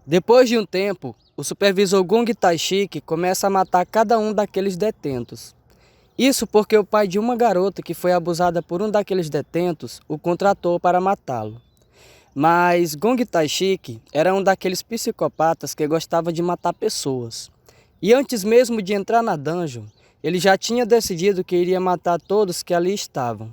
Depois de um tempo, o supervisor Gong Taishiki começa a matar cada um daqueles detentos. Isso porque o pai de uma garota que foi abusada por um daqueles detentos o contratou para matá-lo. Mas Gong Taishiki era um daqueles psicopatas que gostava de matar pessoas. E antes mesmo de entrar na dungeon, ele já tinha decidido que iria matar todos que ali estavam.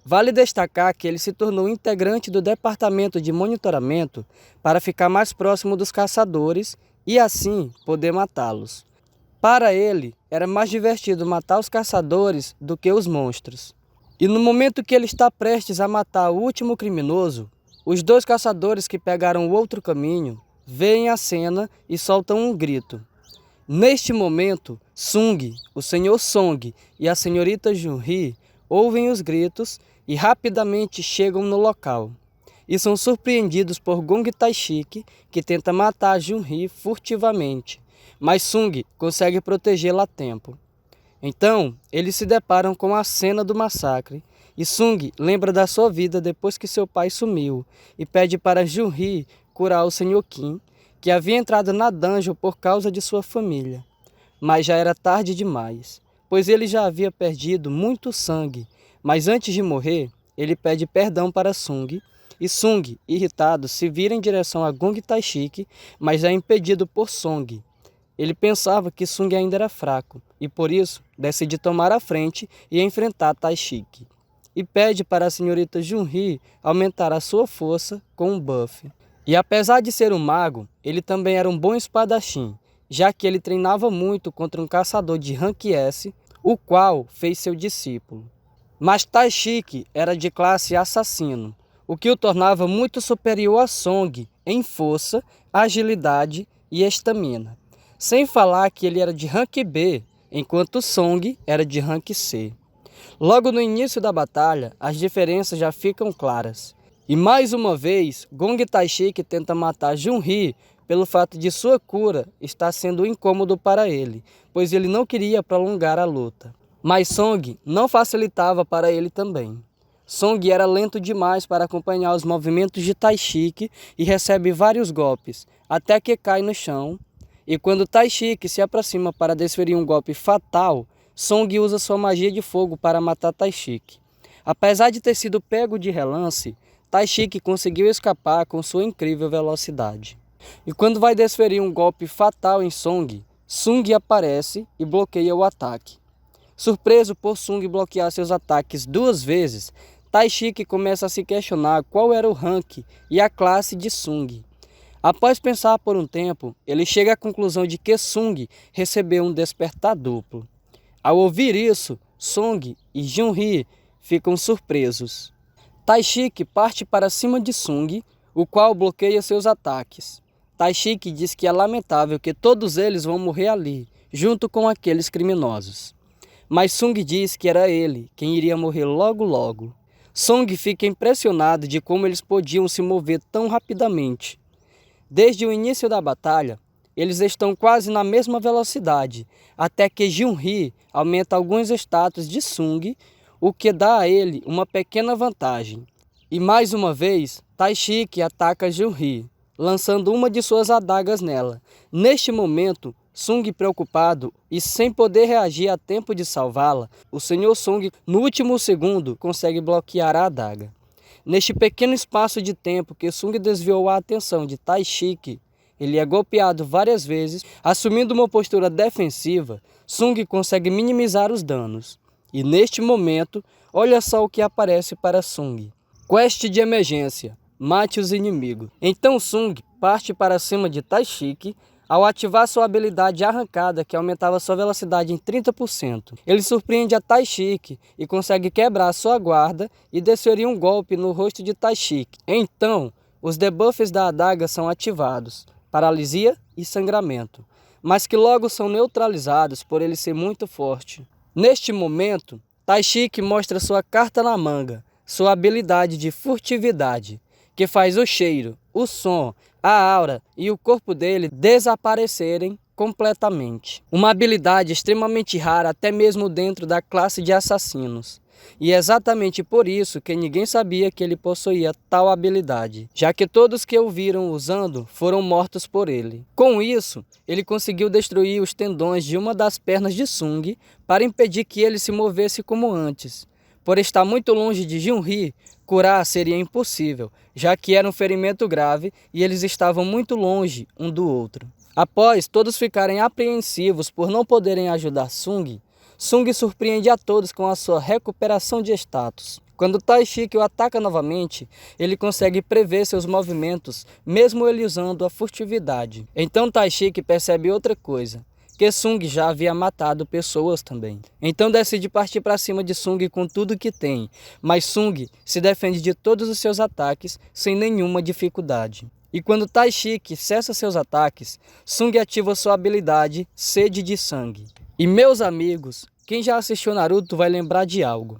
Vale destacar que ele se tornou integrante do departamento de monitoramento para ficar mais próximo dos caçadores e assim poder matá-los. Para ele, era mais divertido matar os caçadores do que os monstros. E no momento que ele está prestes a matar o último criminoso, os dois caçadores que pegaram o outro caminho veem a cena e soltam um grito. Neste momento, Sung, o Sr. Song e a senhorita Junhee ouvem os gritos e rapidamente chegam no local. E são surpreendidos por Gong Taishiki, que tenta matar Junhee furtivamente, mas Sung consegue protegê-la a tempo. Então, eles se deparam com a cena do massacre, e Sung lembra da sua vida depois que seu pai sumiu, e pede para Junhee curar o Sr. Kim, que havia entrado na dungeon por causa de sua família. Mas já era tarde demais, pois ele já havia perdido muito sangue, mas antes de morrer, ele pede perdão para Sung, e Sung, irritado, se vira em direção a Gong Taishiki, mas é impedido por Song. Ele pensava que Sung ainda era fraco, e por isso decide tomar a frente e enfrentar Taishiki. E pede para a senhorita Junhee aumentar a sua força com um buff. E apesar de ser um mago, ele também era um bom espadachim, já que ele treinava muito contra um caçador de Rank S, o qual fez seu discípulo. Mas Taishiki era de classe assassino, o que o tornava muito superior a Song em força, agilidade e estamina. Sem falar que ele era de Rank B, enquanto Song era de Rank C. Logo no início da batalha, as diferenças já ficam claras. E mais uma vez, Gong Taishiki tenta matar Junhee pelo fato de sua cura estar sendo incômodo para ele, pois ele não queria prolongar a luta. Mas Song não facilitava para ele também. Song era lento demais para acompanhar os movimentos de Taishiki e recebe vários golpes, até que cai no chão. E quando Taishiki se aproxima para desferir um golpe fatal, Song usa sua magia de fogo para matar Taishiki. Apesar de ter sido pego de relance, Taishiki conseguiu escapar com sua incrível velocidade. E quando vai desferir um golpe fatal em Song, Sung aparece e bloqueia o ataque. Surpreso por Sung bloquear seus ataques 2 vezes, Taishiki começa a se questionar qual era o rank e a classe de Sung. Após pensar por um tempo, ele chega à conclusão de que Sung recebeu um despertar duplo. Ao ouvir isso, Song e Junhee ficam surpresos. Taishiki parte para cima de Sung, o qual bloqueia seus ataques. Taishiki diz que é lamentável que todos eles vão morrer ali, junto com aqueles criminosos. Mas Sung diz que era ele quem iria morrer logo logo. Song fica impressionado de como eles podiam se mover tão rapidamente. Desde o início da batalha, eles estão quase na mesma velocidade, até que Junhee aumenta alguns status de Sung, o que dá a ele uma pequena vantagem. E mais uma vez, Taishiki ataca Junhee, lançando uma de suas adagas nela. Neste momento, Sung preocupado e sem poder reagir a tempo de salvá-la, o Sr. Song, no último segundo, consegue bloquear a adaga. Neste pequeno espaço de tempo que Sung desviou a atenção de Taishiki, ele é golpeado várias vezes, assumindo uma postura defensiva. Sung consegue minimizar os danos. E neste momento, olha só o que aparece para Sung. Quest de emergência: mate os inimigos. Então Sung parte para cima de Taishiki ao ativar sua habilidade arrancada, que aumentava sua velocidade em 30%. Ele surpreende a Taishiki e consegue quebrar sua guarda e desferir um golpe no rosto de Taishiki. Então, os debuffs da adaga são ativados: paralisia e sangramento, mas que logo são neutralizados por ele ser muito forte. Neste momento, Taishiki mostra sua carta na manga, sua habilidade de furtividade, que faz o cheiro, o som, a aura e o corpo dele desaparecerem completamente. Uma habilidade extremamente rara até mesmo dentro da classe de assassinos. E é exatamente por isso que ninguém sabia que ele possuía tal habilidade, já que todos que o viram usando foram mortos por ele. Com isso, ele conseguiu destruir os tendões de uma das pernas de Sung para impedir que ele se movesse como antes. Por estar muito longe de Junhee, curar seria impossível, já que era um ferimento grave e eles estavam muito longe um do outro. Após todos ficarem apreensivos por não poderem ajudar Sung, Sung surpreende a todos com a sua recuperação de status. Quando Taishiki o ataca novamente, ele consegue prever seus movimentos, mesmo ele usando a furtividade. Então Taishiki percebe outra coisa, que Sung já havia matado pessoas também. Então decide partir para cima de Sung com tudo que tem, mas Sung se defende de todos os seus ataques sem nenhuma dificuldade. E quando Taishiki cessa seus ataques, Sung ativa sua habilidade Sede de Sangue. E meus amigos, quem já assistiu Naruto vai lembrar de algo.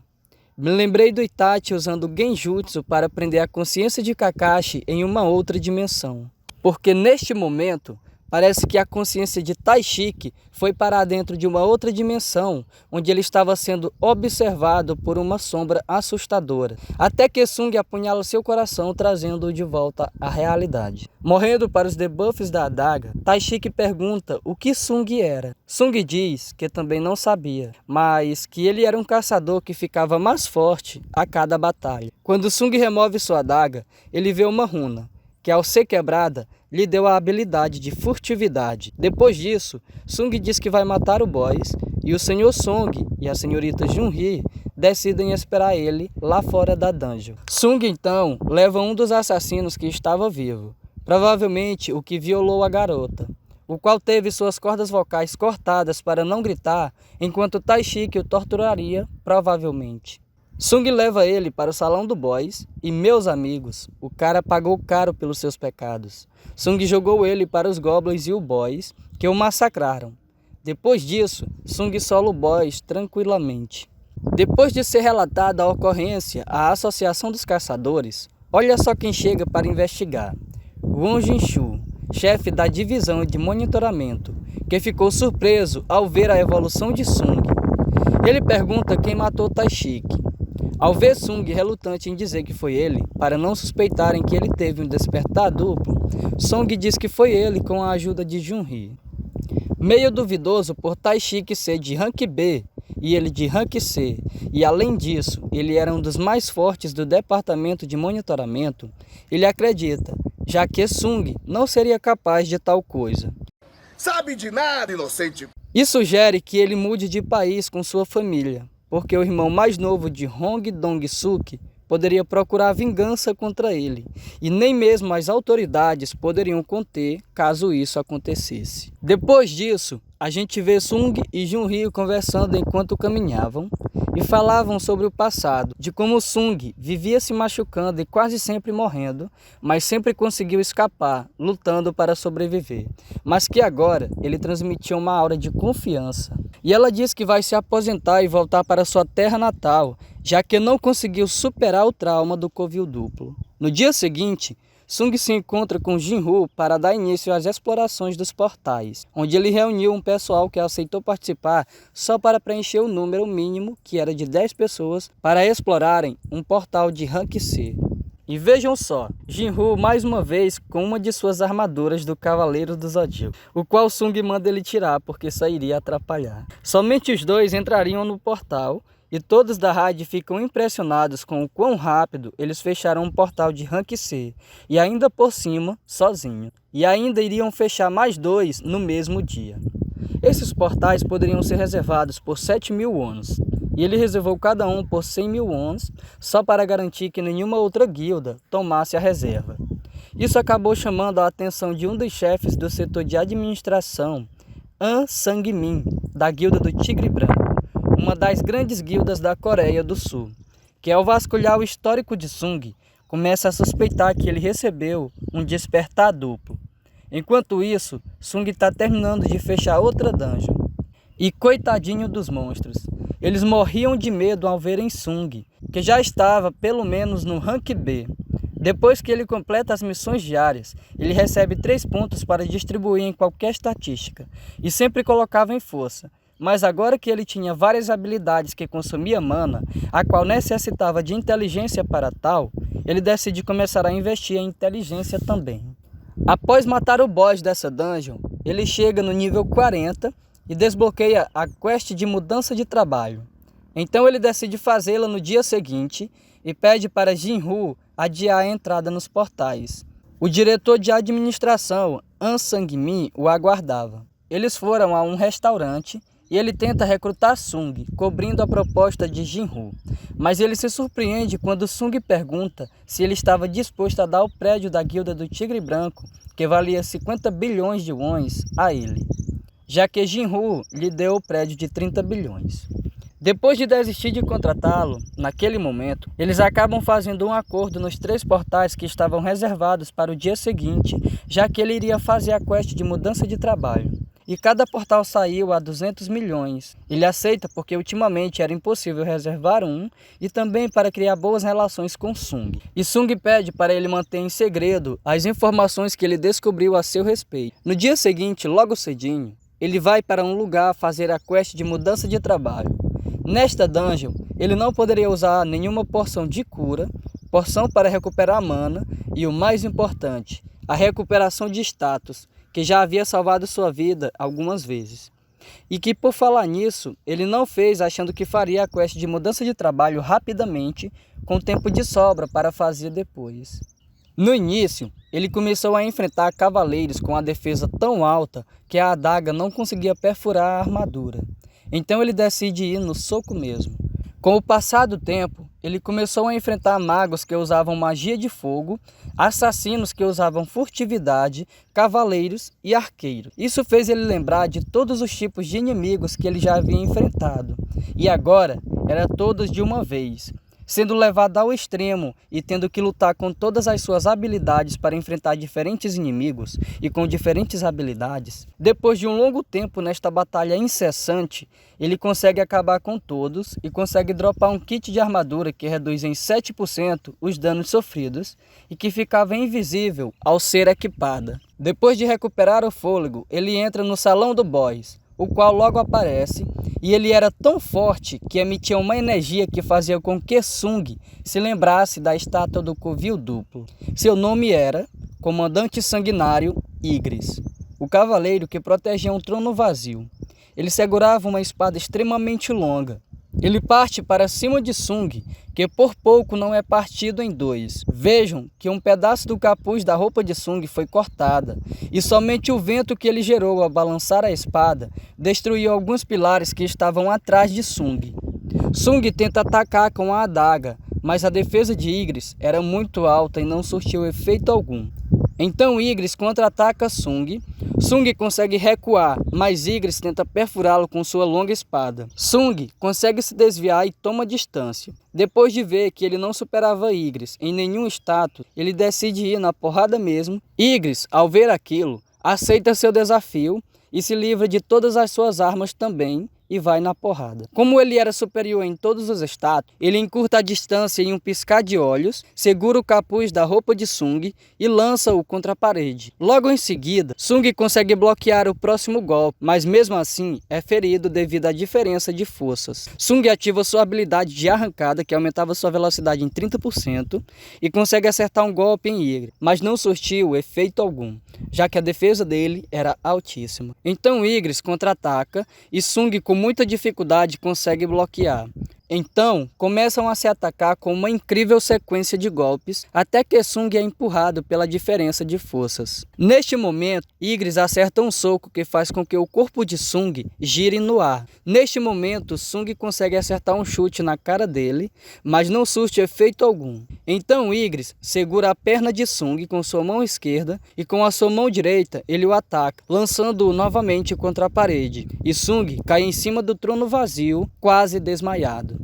Me lembrei do Itachi usando o Genjutsu para prender a consciência de Kakashi em uma outra dimensão. Porque neste momento, parece que a consciência de Taishiki foi parar dentro de uma outra dimensão, onde ele estava sendo observado por uma sombra assustadora, até que Sung apunhala seu coração, trazendo-o de volta à realidade. Morrendo para os debuffs da adaga, Taishiki pergunta o que Sung era. Sung diz que também não sabia, mas que ele era um caçador que ficava mais forte a cada batalha. Quando Sung remove sua adaga, ele vê uma runa, que ao ser quebrada, lhe deu a habilidade de furtividade. Depois disso, Sung diz que vai matar o boss, e o Sr. Song e a senhorita Junhee decidem esperar ele lá fora da dungeon. Sung então leva um dos assassinos que estava vivo, provavelmente o que violou a garota, o qual teve suas cordas vocais cortadas para não gritar, enquanto Taishiki o torturaria, provavelmente. Sung leva ele para o salão do boss e, meus amigos, o cara pagou caro pelos seus pecados. Sung jogou ele para os goblins e o boss, que o massacraram. Depois disso, Sung sola o boss tranquilamente. Depois de ser relatada a ocorrência à Associação dos Caçadores, olha só quem chega para investigar. Won Jinshu, chefe da divisão de monitoramento, que ficou surpreso ao ver a evolução de Sung. Ele pergunta quem matou Taishiki. Ao ver Sung relutante em dizer que foi ele, para não suspeitarem que ele teve um despertar duplo, Sung diz que foi ele com a ajuda de Junhee. Meio duvidoso por Taishiki ser de Rank B e ele de Rank C, e além disso, ele era um dos mais fortes do departamento de monitoramento, ele acredita, já que Sung não seria capaz de tal coisa. Sabe de nada, inocente! E sugere que ele mude de país com sua família, porque o irmão mais novo de Hong Dong-suk poderia procurar vingança contra ele, e nem mesmo as autoridades poderiam conter caso isso acontecesse. Depois disso, a gente vê Sung e Junhee conversando enquanto caminhavam e falavam sobre o passado, de como Sung vivia se machucando e quase sempre morrendo, mas sempre conseguiu escapar, lutando para sobreviver, mas que agora ele transmitia uma aura de confiança. E ela diz que vai se aposentar e voltar para sua terra natal, já que não conseguiu superar o trauma do covil duplo. No dia seguinte, Sung se encontra com Jinwoo para dar início às explorações dos portais, onde ele reuniu um pessoal que aceitou participar só para preencher o número mínimo, que era de 10 pessoas, para explorarem um portal de Rank C. E vejam só, Jinwoo mais uma vez com uma de suas armaduras do Cavaleiro do Zodíaco, o qual Sung manda ele tirar porque isso iria atrapalhar. Somente os dois entrariam no portal, e todos da raid ficam impressionados com o quão rápido eles fecharam um portal de Rank C, e ainda por cima, sozinho. E ainda iriam fechar mais 2 no mesmo dia. Esses portais poderiam ser reservados por 7.000 wons, e ele reservou cada um por 100.000 wons, só para garantir que nenhuma outra guilda tomasse a reserva. Isso acabou chamando a atenção de um dos chefes do setor de administração, An Sang-min, da guilda do Tigre Branco, uma das grandes guildas da Coreia do Sul, que ao vasculhar o histórico de Sung, começa a suspeitar que ele recebeu um despertar duplo. Enquanto isso, Sung está terminando de fechar outra dungeon. E coitadinho dos monstros, eles morriam de medo ao verem Sung, que já estava pelo menos no Rank B. Depois que ele completa as missões diárias, ele recebe 3 pontos para distribuir em qualquer estatística, e sempre colocava em força. mas agora que ele tinha várias habilidades que consumia mana, a qual necessitava de inteligência para tal, ele decide começar a investir em inteligência também. Após matar o boss dessa dungeon, ele chega no nível 40 e desbloqueia a quest de mudança de trabalho. Então ele decide fazê-la no dia seguinte e pede para Jinru adiar a entrada nos portais. O diretor de administração, An Sang-min, o aguardava. Eles foram a um restaurante e ele tenta recrutar Sung, cobrindo a proposta de Jinru. Mas ele se surpreende quando Sung pergunta se ele estava disposto a dar o prédio da Guilda do Tigre Branco, que valia 50 bilhões de wons, a ele, já que Jinru lhe deu o prédio de 30 bilhões. Depois de desistir de contratá-lo, naquele momento, eles acabam fazendo um acordo nos 3 portais que estavam reservados para o dia seguinte, já que ele iria fazer a quest de mudança de trabalho. E cada portal saiu a 200 milhões. Ele aceita porque ultimamente era impossível reservar um e também para criar boas relações com Sung. E Sung pede para ele manter em segredo as informações que ele descobriu a seu respeito. No dia seguinte, logo cedinho, ele vai para um lugar fazer a quest de mudança de trabalho. Nesta dungeon, ele não poderia usar nenhuma porção de cura, porção para recuperar mana e, o mais importante, a recuperação de status, que já havia salvado sua vida algumas vezes. E que, por falar nisso, ele não fez achando que faria a quest de mudança de trabalho rapidamente, com tempo de sobra para fazer depois. No início, ele começou a enfrentar cavaleiros com a defesa tão alta que a adaga não conseguia perfurar a armadura. Então ele decide ir no soco mesmo. Com o passar do tempo, ele começou a enfrentar magos que usavam magia de fogo, assassinos que usavam furtividade, cavaleiros e arqueiros. Isso fez ele lembrar de todos os tipos de inimigos que ele já havia enfrentado. E agora, era todos de uma vez. Sendo levado ao extremo e tendo que lutar com todas as suas habilidades para enfrentar diferentes inimigos e com diferentes habilidades, depois de um longo tempo nesta batalha incessante, ele consegue acabar com todos e consegue dropar um kit de armadura que reduz em 7% os danos sofridos e que ficava invisível ao ser equipada. Depois de recuperar o fôlego, ele entra no salão do boss, o qual logo aparece, e ele era tão forte que emitia uma energia que fazia com que Sung se lembrasse da estátua do covil duplo. Seu nome era Comandante Sanguinário Igris, o cavaleiro que protegia um trono vazio. Ele segurava uma espada extremamente longa. Ele parte para cima de Sung, que por pouco não é partido em 2. Vejam que um pedaço do capuz da roupa de Sung foi cortada, e somente o vento que ele gerou ao balançar a espada destruiu alguns pilares que estavam atrás de Sung. Sung tenta atacar com a adaga, mas a defesa de Igris era muito alta e não surtiu efeito algum. Então Igris contra-ataca Sung. Sung consegue recuar, mas Igris tenta perfurá-lo com sua longa espada. Sung consegue se desviar e toma distância. Depois de ver que ele não superava Igris em nenhum status, ele decide ir na porrada mesmo. Igris, ao ver aquilo, aceita seu desafio e se livra de todas as suas armas também e vai na porrada. Como ele era superior em todos os status, ele encurta a distância em um piscar de olhos, segura o capuz da roupa de Sung e lança-o contra a parede. Logo em seguida, Sung consegue bloquear o próximo golpe, mas mesmo assim é ferido devido à diferença de forças. Sung ativa sua habilidade de arrancada, que aumentava sua velocidade em 30%, e consegue acertar um golpe em Igris, mas não surtiu efeito algum, já que a defesa dele era altíssima. Então Igris contra-ataca e Sung, com muita dificuldade, consegue bloquear. Então, começam a se atacar com uma incrível sequência de golpes, até que Sung é empurrado pela diferença de forças. Neste momento, Igris acerta um soco que faz com que o corpo de Sung gire no ar. Neste momento, Sung consegue acertar um chute na cara dele, mas não surte efeito algum. Então Igris segura a perna de Sung com sua mão esquerda e com a sua mão direita ele o ataca, lançando-o novamente contra a parede. E Sung cai em cima do trono vazio, quase desmaiado.